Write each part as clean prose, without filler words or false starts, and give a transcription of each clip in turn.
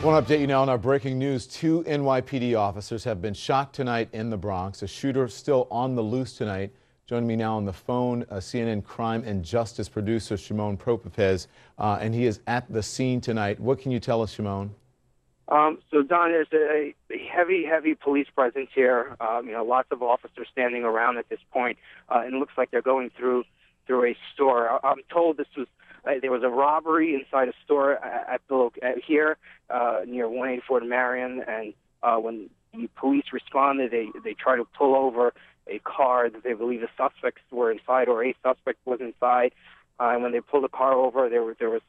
Want to update you now on our breaking news. 2 NYPD officers have been shot tonight in the Bronx. A shooter still on the loose tonight. Joining me now on the phone, CNN crime and justice producer Shimon Propopez, and he is at the scene tonight. What can you tell us, Shimon? So, Don, there's a heavy police presence here. Lots of officers standing around at this point, and it looks like they're going through a store. I'm told this was there was a robbery inside a store at here near 184 to Marion, and when the police responded, they tried to pull over a car that they believe the suspects were inside, or a suspect was inside. And when they pulled the car over, there was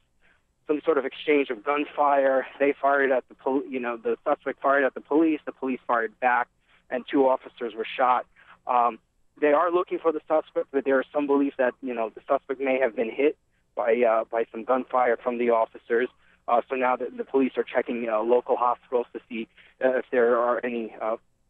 some sort of exchange of gunfire. They fired at the suspect fired at the police fired back, and 2 officers were shot. They are looking for the suspect, but there is some belief that the suspect may have been hit by some gunfire from the officers. So now the police are checking local hospitals to see if there are any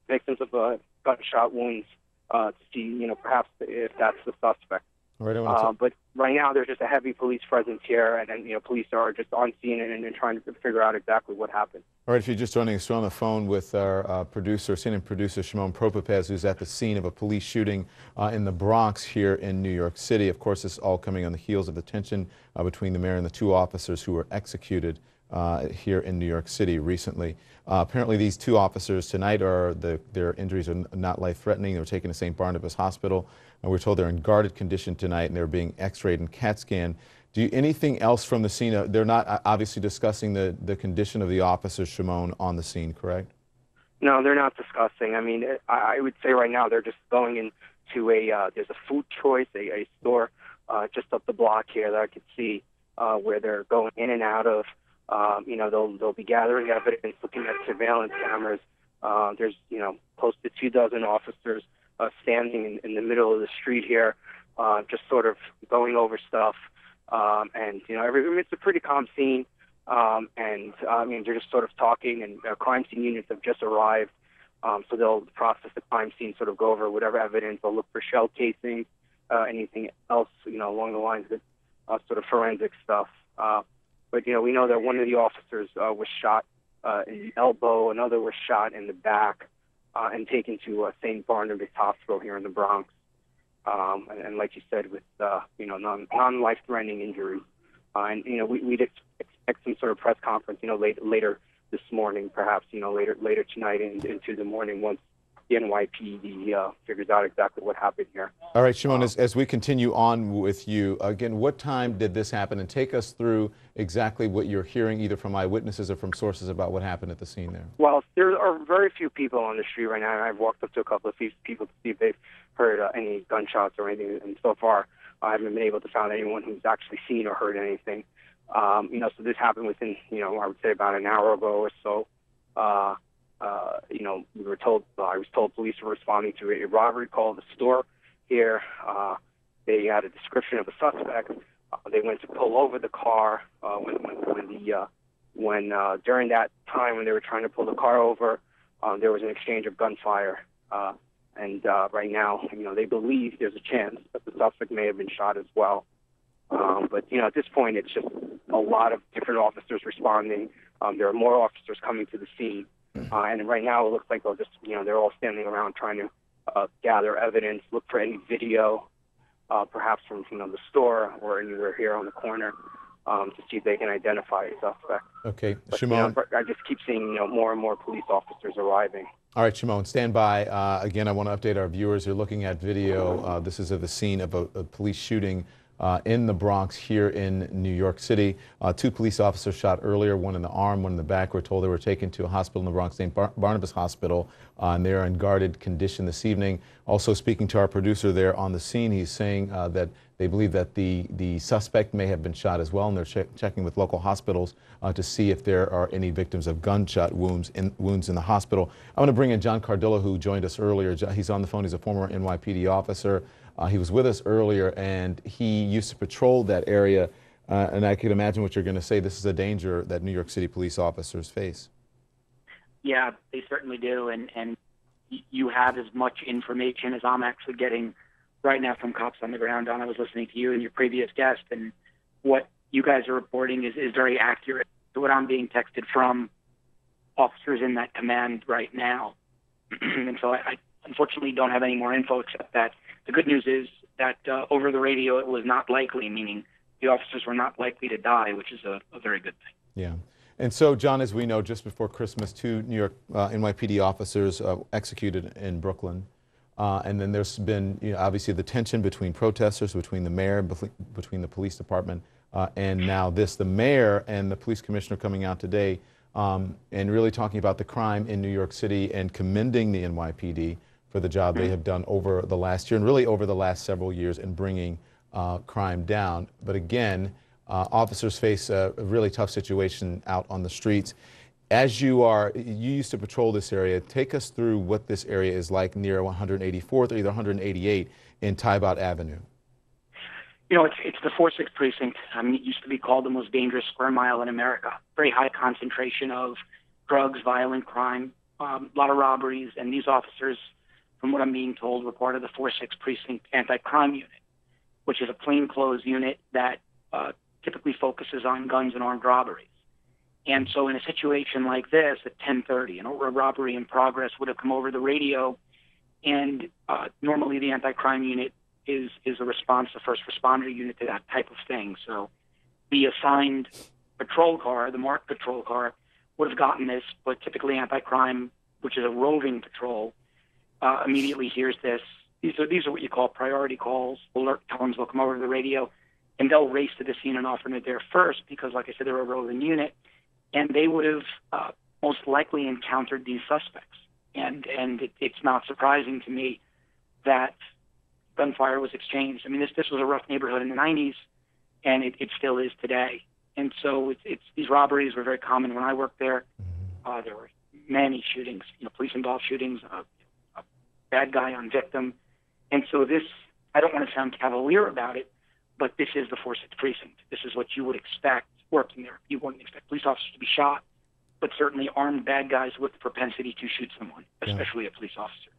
victims of gunshot wounds, to see perhaps if that's the suspect. But right now there's just a heavy police presence here, and police are just on scene and trying to figure out exactly what happened. All right, if you're just joining us, we're on the phone with our CNN producer Shimon Propopez, who's at the scene of a police shooting in the Bronx here in New York City. Of course, this is all coming on the heels of the tension between the mayor and the 2 officers who were executed here in New York City recently. Apparently, these 2 officers tonight their injuries are not life-threatening. They were taken to St. Barnabas Hospital, and we're told they're in guarded condition tonight, and they're being X-rayed and CAT scanned. Anything else from the scene? They're not obviously discussing the condition of the officers, Shimon, on the scene, correct? No, they're not discussing. I mean, I would say right now they're just going into there's a Food Choice, a store just up the block here that I could see where they're going in and out of. They'll be gathering evidence, looking at surveillance cameras. There's close to 24 officers standing in the middle of the street here, just sort of going over stuff. It's a pretty calm scene. They're just sort of talking, and crime scene units have just arrived. So they'll process the crime scene, sort of go over whatever evidence. They'll look for shell casings, anything else, along the lines of sort of forensic stuff. But we know that one of the officers was shot in the elbow, another was shot in the back, and taken to St. Barnabas Hospital here in the Bronx. And like you said, with non-life-threatening injuries. We'd expect some sort of press conference, later this morning, perhaps, later tonight into the morning, once the NYPD figures out exactly what happened here. All right, Shimon, as we continue on with you, again, what time did this happen? And take us through exactly what you're hearing, either from eyewitnesses or from sources, about what happened at the scene there. Well, there are very few people on the street right now. I've walked up to a couple of people to see if they've heard any gunshots or anything, and so far I haven't been able to find anyone who's actually seen or heard anything. So this happened within, I would say about an hour ago or so. I was told police were responding to a robbery call at the store here. They had a description of a suspect. They went to pull over the car when during that time when they were trying to pull the car over, there was an exchange of gunfire. Right now, they believe there's a chance that the suspect may have been shot as well. But at this point, it's just a lot of different officers responding. There are more officers coming to the scene. And right now, it looks like they're all standing around trying to gather evidence, look for any video, perhaps from the store or anywhere here on the corner, to see if they can identify a suspect. Okay, but, Shimon. I just keep seeing more and more police officers arriving. All right, Shimon, stand by. Again, I want to update our viewers. You're looking at video. This is of the scene of a police shooting in the Bronx here in New York City. 2 police officers shot earlier, one in the arm, one in the back. We're told they were taken to a hospital in the Bronx, St. Barnabas Hospital, and they are in guarded condition this evening. Also speaking to our producer there on the scene, he's saying that they believe that the suspect may have been shot as well, and they're checking with local hospitals to see if there are any victims of gunshot wounds in the hospital. I want to bring in John Cardillo, who joined us earlier. He's on the phone. He's a former NYPD officer. He was with us earlier, and he used to patrol that area, and I can imagine what you're going to say. This is a danger that New York City police officers face. Yeah, they certainly do, and you have as much information as I'm actually getting right now from cops on the ground. Don, I was listening to you and your previous guest, and what you guys are reporting is very accurate to what I'm being texted from officers in that command right now. And so I unfortunately don't have any more info except that the good news is that over the radio it was not likely, meaning the officers were not likely to die, which is a very good thing. Yeah. And so, John, as we know, just before Christmas, 2 New York NYPD officers executed in Brooklyn. And then there's been, obviously the tension between protesters, between the mayor, between the police department, and now the mayor and the police commissioner coming out today and really talking about the crime in New York City and commending the NYPD for the job they have done over the last year and really over the last several years in bringing crime down. But again, officers face a really tough situation out on the streets. As you used to patrol this area, take us through what this area is like near 184th or either 188 in Tybot Avenue. It's the 4-6 precinct. I mean, it used to be called the most dangerous square mile in America. Very high concentration of drugs, violent crime, a lot of robberies, and these officers, from what I'm being told, were part of the 4-6 precinct anti-crime unit, which is a plainclothes unit that typically focuses on guns and armed robberies. And so in a situation like this at 10:30, a robbery in progress would have come over the radio, and normally the anti-crime unit is a response, the first responder unit to that type of thing. So the assigned patrol car, the marked patrol car, would have gotten this, but typically anti-crime, which is a roving patrol, immediately hears this. These are what you call priority calls. Alert tones will come over the radio, and they'll race to the scene and offer it there first because, like I said, they're a roving unit. And they would have most likely encountered these suspects. And it's not surprising to me that gunfire was exchanged. I mean, this was a rough neighborhood in the 90s, and it still is today. And so these robberies were very common when I worked there. There were many shootings, police-involved shootings, a bad guy on victim. And so I don't want to sound cavalier about it, but this is the 4-6 precinct. This is what you would expect working there. You wouldn't expect police officers to be shot, but certainly armed bad guys with the propensity to shoot someone, especially a police officer.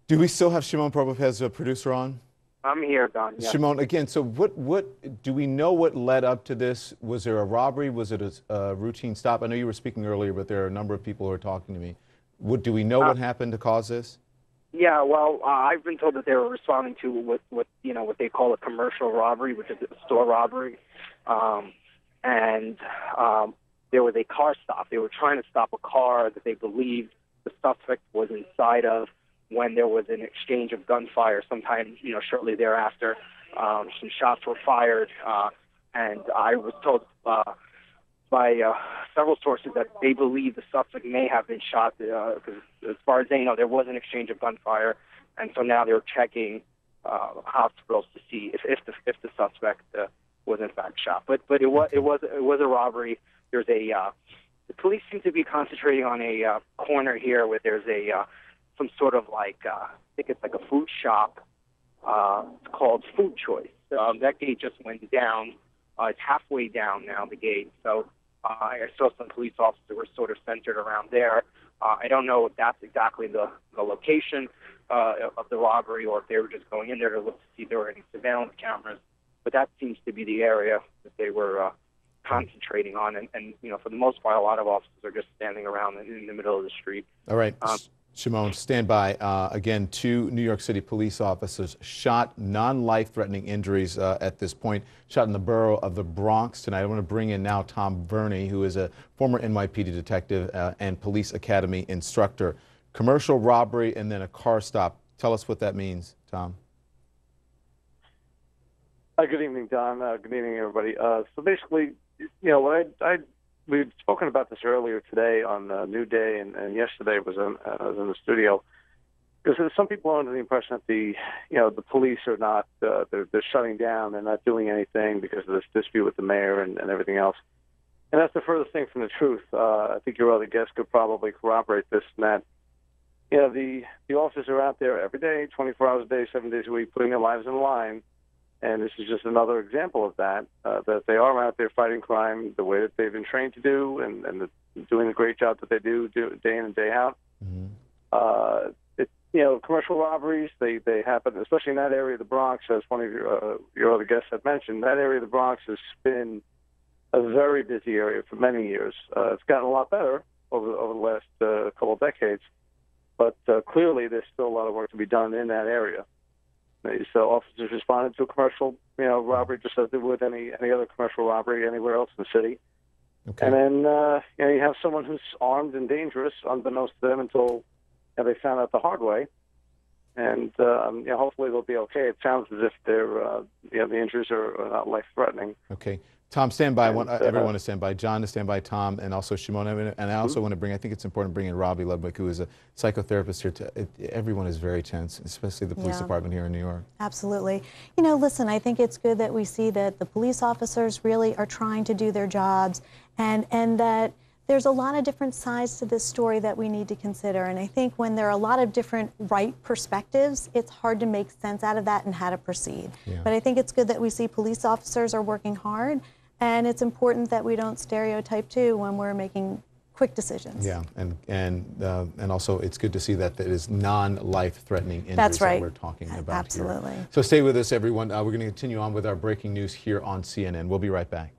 Do we still have Shimon Prokopiev, a producer, on? I'm here, Don. Yeah. Shimon, again, so what do we know what led up to this? Was there a robbery? Was it a routine stop? I know you were speaking earlier, but there are a number of people who are talking to me. Do we know what happened to cause this? Yeah, well, I've been told that they were responding to what they call a commercial robbery, which is a store robbery. And there was a car stop. They were trying to stop a car that they believed the suspect was inside of when there was an exchange of gunfire sometime, shortly thereafter. Some shots were fired, and I was told by several sources that they believe the suspect may have been shot because as far as they know, there was an exchange of gunfire, and so now they're checking hospitals to see if the suspect was in fact shot. But it was a robbery. There's the police seem to be concentrating on a corner here where there's some sort of I think it's like a food shop. It's called Food Choice. That gate just went down. It's halfway down now, the gate. So I saw some police officers were sort of centered around there. I don't know if that's exactly the location of the robbery or if they were just going in there to look to see if there were any surveillance cameras. But that seems to be the area that they were concentrating on. And for the most part, a lot of officers are just standing around in the middle of the street. All right. Shimon, stand by. Again, 2 New York City police officers shot, non-life-threatening injuries at this point, shot in the borough of the Bronx tonight. I want to bring in now Tom Verney, who is a former NYPD detective and police academy instructor. Commercial robbery and then a car stop. Tell us what that means, Tom. Good evening, Don. Good evening, everybody. So basically, we've spoken about this earlier today on New Day, and yesterday was I was in the studio. Because some people are under the impression that the police are not, they're shutting down, they're not doing anything because of this dispute with the mayor and everything else. And that's the furthest thing from the truth. I think your other guests could probably corroborate this, and that, the officers are out there every day, 24 hours a day, 7 days a week, putting their lives on the line. And this is just another example of that, that they are out there fighting crime the way that they've been trained to do and doing the great job that they do day in and day out. Mm-hmm. Commercial robberies, they happen, especially in that area of the Bronx, as one of your other guests had mentioned. That area of the Bronx has been a very busy area for many years. It's gotten a lot better, over the last couple of decades. But clearly, there's still a lot of work to be done in that area. So officers responded to a commercial, robbery just as they would any other commercial robbery anywhere else in the city. Okay. And then you have someone who's armed and dangerous, unbeknownst to them, until they found out the hard way. And hopefully they'll be okay. It sounds as if they're the injuries are not life-threatening. Okay. Tom, stand by. I want everyone to stand by. John to stand by. Tom, and also Shimon. And I also want to bring. I think it's important to bring in Robbie Ludwig, who is a psychotherapist here. Everyone is very tense, especially the police department here in New York. Absolutely. Listen, I think it's good that we see that the police officers really are trying to do their jobs, and that there's a lot of different sides to this story that we need to consider. And I think when there are a lot of different right perspectives, it's hard to make sense out of that and how to proceed. Yeah. But I think it's good that we see police officers are working hard. And it's important that we don't stereotype too when we're making quick decisions. Yeah, and also it's good to see that it is non-life-threatening injuries That's right. that we're talking about. Absolutely. Here. So stay with us, everyone. We're going to continue on with our breaking news here on CNN. We'll be right back.